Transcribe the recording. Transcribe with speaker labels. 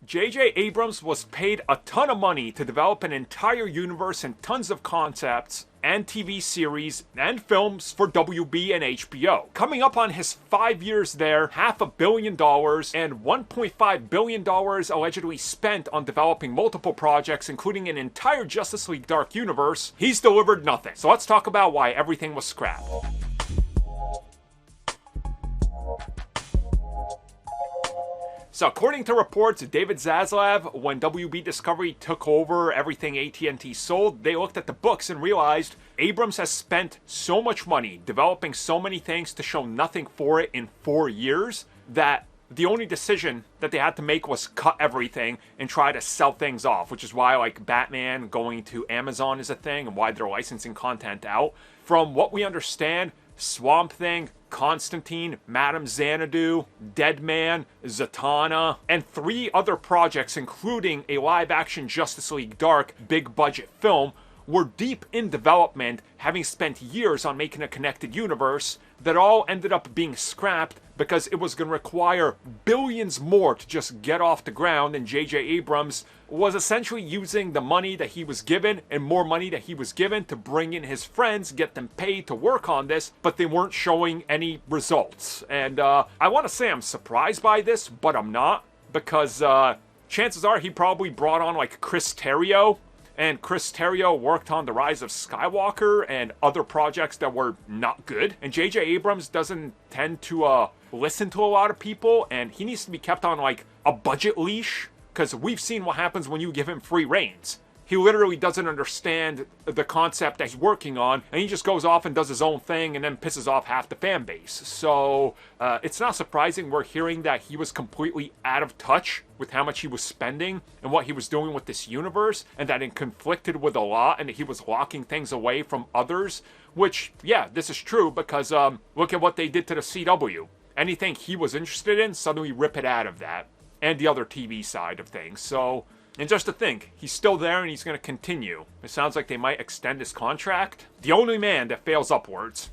Speaker 1: J.J. Abrams was paid a ton of money to develop an entire universe and tons of concepts and TV series and films for WB and HBO. Coming up on his 5 years there, $500 million and $1.5 billion allegedly spent on developing multiple projects, including an entire Justice League Dark universe, he's delivered nothing. So let's talk about why everything was scrapped. So according to reports, David Zaslav, when WB Discovery took over everything AT&T sold, they looked at the books and realized Abrams has spent so much money developing so many things to show nothing for it in 4 years that the only decision that they had to make was cut everything and try to sell things off, which is why like Batman going to Amazon is a thing and why they're licensing content out. From what we understand, Swamp Thing, Constantine, Madame Xanadu, Deadman, Zatanna, and 3 other projects, including a live-action Justice League Dark big-budget film, were deep in development, having spent years on making a connected universe that all ended up being scrapped because it was going to require billions more to just get off the ground, and J.J. Abrams was essentially using the money that he was given and more money that he was given to bring in his friends, get them paid to work on this, but they weren't showing any results. And I want to say I'm surprised by this, but I'm not, because chances are he probably brought on like Chris Terrio, and Chris Terrio worked on The Rise of Skywalker and other projects that were not good. And J.J. Abrams doesn't tend to listen to a lot of people, and he needs to be kept on like a budget leash, because we've seen what happens when you give him free reins. He literally doesn't understand the concept that he's working on, and he just goes off and does his own thing and then pisses off half the fan base. So it's not surprising we're hearing that he was completely out of touch with how much he was spending and what he was doing with this universe, and that it conflicted with a lot, and that he was locking things away from others, which, yeah, this is true, because look at what they did to the CW. Anything he was interested in, suddenly rip it out of that, and the other TV side of things. So, and just to think, he's still there and he's going to continue. It sounds like they might extend his contract. The only man that fails upwards.